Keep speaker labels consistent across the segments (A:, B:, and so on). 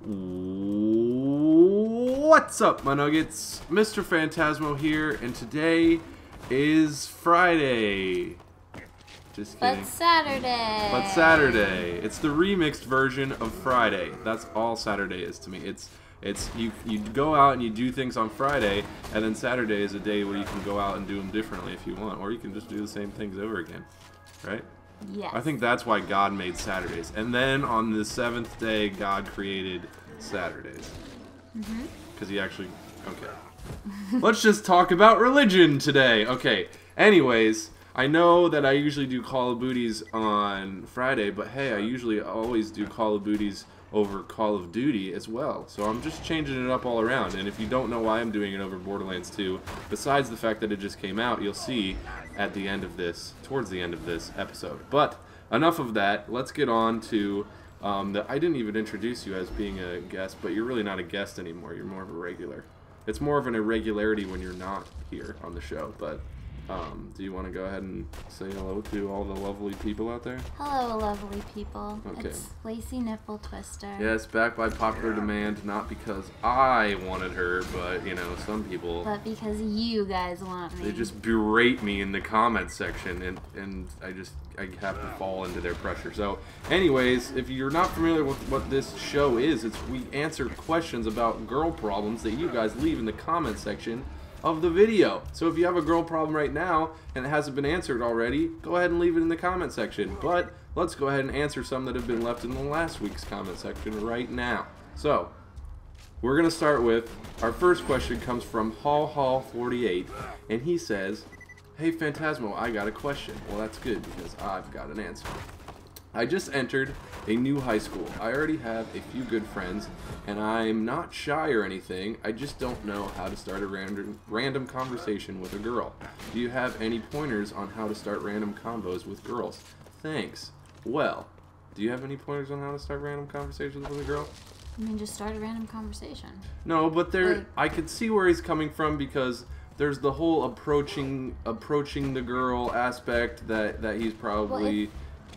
A: What's up, my nuggets? MisterFantasmo here, and today is Friday. Just kidding.
B: But Saturday.
A: But Saturday. It's the remixed version of Friday. That's all Saturday is to me. It's you go out and you do things on Friday, and then Saturday is a day where you can go out and do them differently if you want, or you can just do the same things over again, right?
B: Yes.
A: I think that's why God made Saturdays. And then on the seventh day, God created Saturdays. Because he actually... Okay. Let's just talk about religion today. Okay. Anyways, I know that I usually do Call of Duties on Friday, but hey, I usually always do Call of Duties over Call of Duty as well. So I'm just changing it up all around. And if you don't know why I'm doing it over Borderlands 2, besides the fact that it just came out, you'll see at the end of this, towards the end of this episode. But enough of that. Let's get on to I didn't even introduce you as being a guest, but you're really not a guest anymore. You're more of a regular. It's more of an irregularity when you're not here on the show, but do you want to go ahead and say hello to all the lovely people out there?
B: Hello, lovely people.
A: Okay.
B: It's Lacey Nipple Twister.
A: Yes, back by popular demand, not because I wanted her, but, you know, some people...
B: But because you guys want me.
A: They just berate me in the comment section, and I have to fall into their pressure. So, anyways, if you're not familiar with what this show is, we answer questions about girl problems that you guys leave in the comment section of the video. So if you have a girl problem right now and it hasn't been answered already, go ahead and leave it in the comment section. But let's go ahead and answer some that have been left in the last week's comment section right now. So we're gonna start with our first question. Comes from Hall48, and he says, "Hey Phantasmo, I got a question." Well, that's good because I've got an answer. I just entered a new high school. I already have a few good friends, and I'm not shy or anything. I just don't know how to start a random conversation with a girl. Do you have any pointers on how to start random convos with girls? Thanks. Well, do you have any pointers on how to start random conversations with a girl?
B: I mean, just start a random conversation.
A: No, but I could see where he's coming from, because there's the whole approaching the girl aspect that he's probably...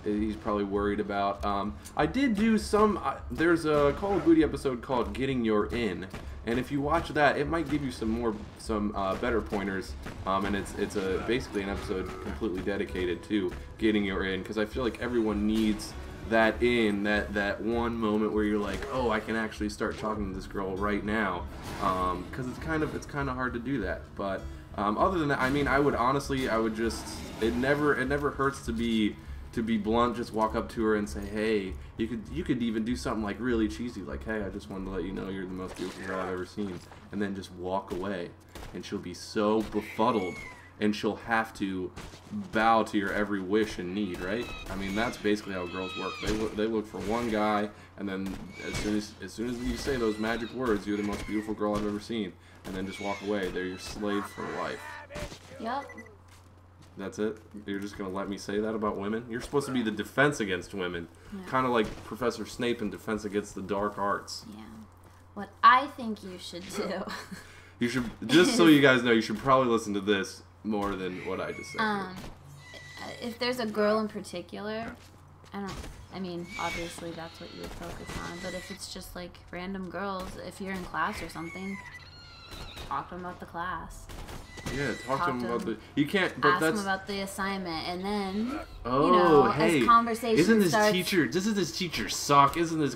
A: he's probably worried about. I did do some... there's a Call of Duty episode called Getting Your In, and if you watch that, it might give you some better pointers. And it's basically an episode completely dedicated to getting your in, because I feel like everyone needs that that one moment where you're like, oh, I can actually start talking to this girl right now. Because it's kind of hard to do that. But other than that, I mean, I would just... It never hurts to be blunt. Just walk up to her and say, hey, you could even do something like really cheesy, like, hey, I just wanted to let you know you're the most beautiful girl I've ever seen, and then just walk away, and she'll be so befuddled, and she'll have to bow to your every wish and need, right? I mean, that's basically how girls work. They look for one guy, and then as soon as you say those magic words, you're the most beautiful girl I've ever seen, and then just walk away. They're your slave for life.
B: Yep.
A: That's it? You're just going to let me say that about women? You're supposed to be the defense against women. Yeah. Kind of like Professor Snape in Defense Against the Dark Arts.
B: Yeah. What I think you should do...
A: You should, just so you guys know, you should probably listen to this more than what I just said.
B: If there's a girl in particular, I mean, obviously that's what you would focus on, but if it's just like random girls, if you're in class or something, talk to them about the class.
A: Yeah, talk to them about the... You can't... But
B: ask
A: that's...
B: them about the assignment, and then,
A: oh,
B: you know,
A: hey,
B: as conversation starts...
A: Doesn't this teacher suck? Isn't this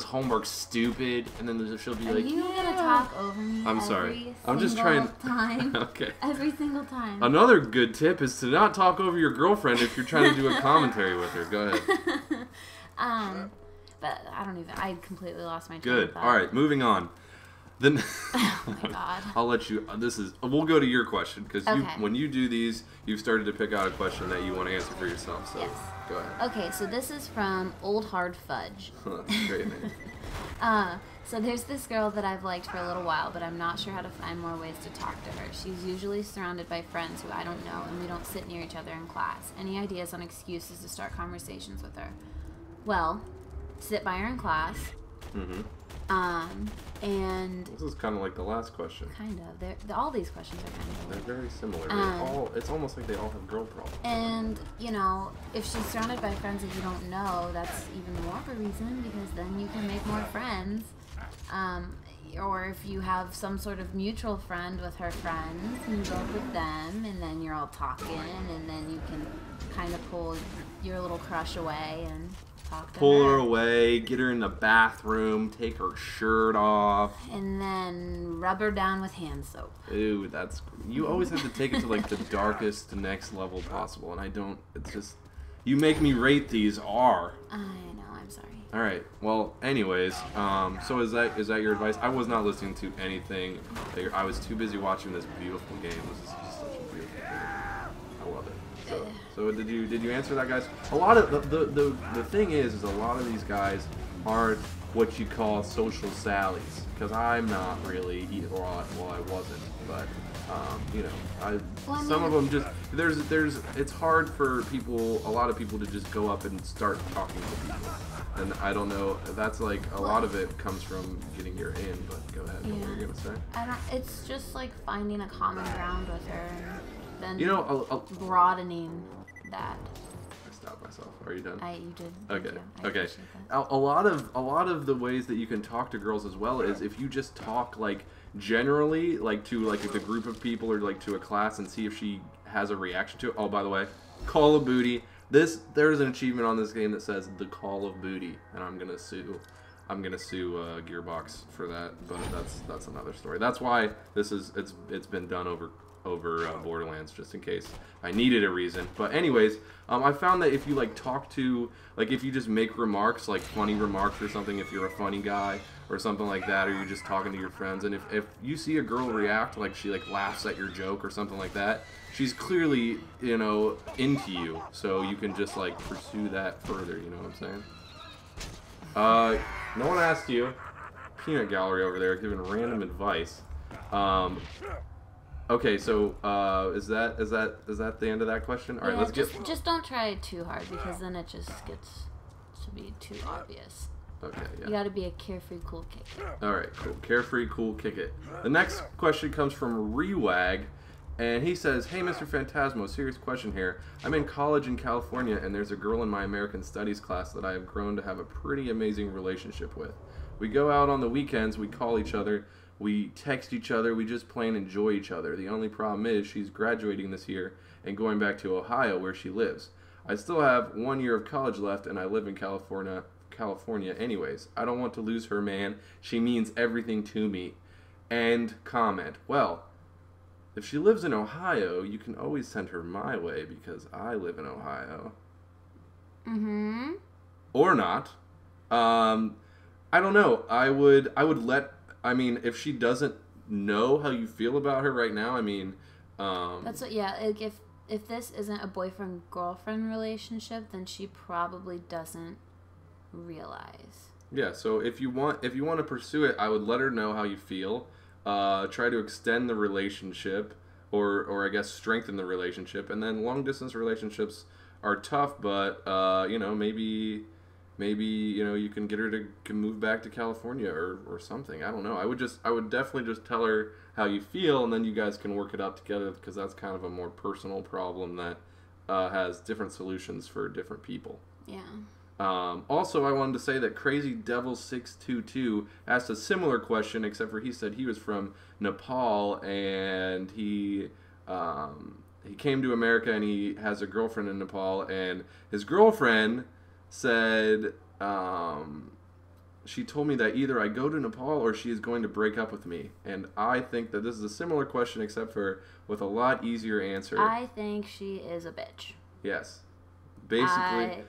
A: homework stupid? And then she'll be like,
B: Are you gonna talk over me?
A: I'm sorry. I'm just trying...
B: time?
A: Okay.
B: Every single time.
A: Another good tip is to not talk over your girlfriend if you're trying to do a commentary with her. Go ahead.
B: But I completely lost my train
A: Good.
B: of thought.
A: All right, moving on. Then
B: oh my god.
A: I'll let you. We'll go to your question, because
B: okay.
A: When you do these, you've started to pick out a question that you want to answer for yourself. So
B: yes.
A: Go ahead.
B: Okay, so this is from Old Hard Fudge.
A: That's great, man.
B: So there's this girl that I've liked for a little while, but I'm not sure how to find more ways to talk to her. She's usually surrounded by friends who I don't know, and we don't sit near each other in class. Any ideas on excuses to start conversations with her? Well, sit by her in class. And
A: this is kind of like the last question.
B: Kind of. All these questions are kind of.
A: They're very similar. It's almost like they all have girl problems.
B: And you know, if she's surrounded by friends that you don't know, that's even more of a reason, because then you can make more friends. Or if you have some sort of mutual friend with her friends, and you go with them, and then you're all talking, and then you can kind of pull your little crush away and talk to
A: pull her away, get her in the bathroom, take her shirt off,
B: and then rub her down with hand soap.
A: Ooh, you always have to take it to like the darkest next level possible, and I don't. It's just you make me rate these R.
B: I know. I'm sorry.
A: All right. Well, anyways, so is that your advice? I was not listening to anything. I was too busy watching this beautiful game. This is just such a beautiful game. I love it. So did you answer that, guys? A lot of the thing is a lot of these guys aren't what you call social sallies, because I'm not really either. Well, I wasn't, but you know, some of them just there's it's hard for a lot of people to just go up and start talking to people. And I don't know, that's like, a lot of it comes from getting your in, but go ahead, what were you going to say?
B: It's just like finding a common ground with her, and then broadening that.
A: I stopped myself. Are you done?
B: You did.
A: Okay. Okay. A lot of the ways that you can talk to girls as well is if you just talk like generally, like to like the group of people or like to a class, and see if she has a reaction to it. Oh, by the way, Call of Booty. There's an achievement on this game that says the Call of Booty, and I'm gonna sue Gearbox for that, but that's another story. That's why it's been done over Borderlands, just in case I needed a reason. But anyways, I found that if you like talk to, like if you just make remarks, like funny remarks or something, if you're a funny guy or something like that, or you're just talking to your friends, and if you see a girl react, like she like laughs at your joke or something like that, she's clearly, you know, into you, so you can just like pursue that further, you know what I'm saying? No one asked you. Peanut Gallery over there giving random advice. Okay, so is that the end of that question? All right, let's
B: just don't try it too hard, because then it just gets to be too obvious.
A: Okay, yeah.
B: You gotta be a carefree, cool kick it.
A: Alright, cool. Carefree, cool kick it. The next question comes from Rewag, and he says, "Hey, Mr. Fantasmo, serious question here. I'm in college in California, and there's a girl in my American Studies class that I have grown to have a pretty amazing relationship with. We go out on the weekends, we call each other, we text each other, we just plain enjoy each other. The only problem is she's graduating this year and going back to Ohio where she lives. I still have 1 year of college left, and I live in California anyways. I don't want to lose her, man. She means everything to me." And comment, "Well, if she lives in Ohio, you can always send her my way because I live in Ohio."
B: Mm-hmm.
A: Or not. I don't know. I would if she doesn't know how you feel about her right now,
B: that's what, yeah, like if this isn't a boyfriend-girlfriend relationship, then she probably doesn't realize.
A: Yeah, so if you want to pursue it, I would let her know how you feel. Try to extend the relationship, or I guess strengthen the relationship. And then long distance relationships are tough, but maybe you can get her to move back to California or something. I don't know. I would definitely just tell her how you feel, and then you guys can work it out together, because that's kind of a more personal problem that has different solutions for different people.
B: Yeah.
A: Also, I wanted to say that Crazy Devil 622 asked a similar question, except for he said he was from Nepal, and he came to America, and he has a girlfriend in Nepal, and his girlfriend said, she told me that either I go to Nepal or she is going to break up with me. And I think that this is a similar question, except for with a lot easier answer.
B: I think she is a bitch.
A: Yes. Basically.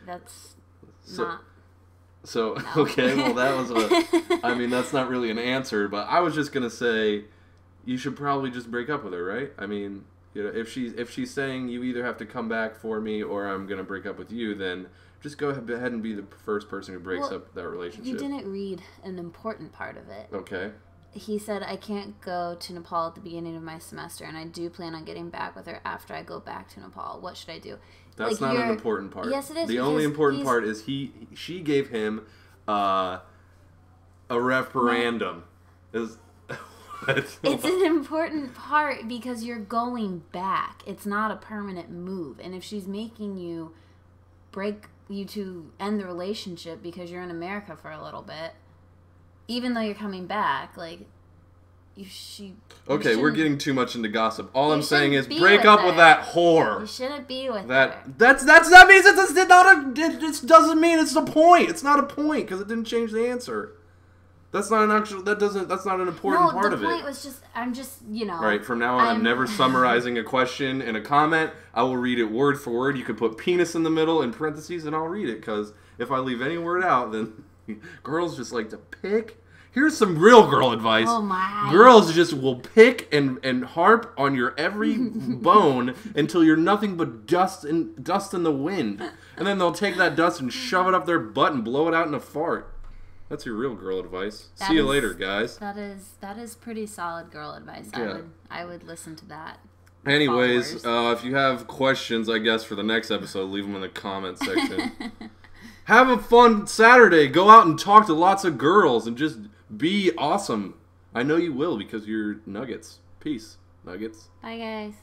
B: No.
A: Okay, well that was that's not really an answer, but I was just going to say you should probably just break up with her, right? If she's saying you either have to come back for me or I'm going to break up with you, then just go ahead and be the first person who breaks up that relationship.
B: You didn't read an important part of it.
A: Okay.
B: He said, "I can't go to Nepal at the beginning of my semester, and I do plan on getting back with her after I go back to Nepal. What should I do?"
A: That's not an important part.
B: Yes, it is.
A: The only important part is she gave him A referendum is.
B: It's an important part because you're going back. It's not a permanent move. And if she's making you break you to end the relationship because you're in America for a little bit, even though you're coming back, like,
A: okay, we're getting too much into gossip. All I'm saying is break up with that whore.
B: You shouldn't be with her.
A: That means it doesn't mean it's the point. It's not a point because it didn't change the answer. That's not an actual. That's not an important part of it.
B: No, the point was just. I'm just.
A: All right. From now on, I'm never summarizing a question in a comment. I will read it word for word. You can put penis in the middle in parentheses, and I'll read it. Because if I leave any word out, then girls just like to pick. Here's some real girl advice.
B: Oh my!
A: Girls just will pick and harp on your every bone until you're nothing but dust in the wind, and then they'll take that dust and shove it up their butt and blow it out in a fart. That's your real girl advice. See you later, guys.
B: That is pretty solid girl advice.
A: Yeah.
B: I would listen to that.
A: Anyways, if you have questions, I guess, for the next episode, leave them in the comment section. Have a fun Saturday. Go out and talk to lots of girls and just be awesome. I know you will because you're nuggets. Peace, nuggets.
B: Bye, guys.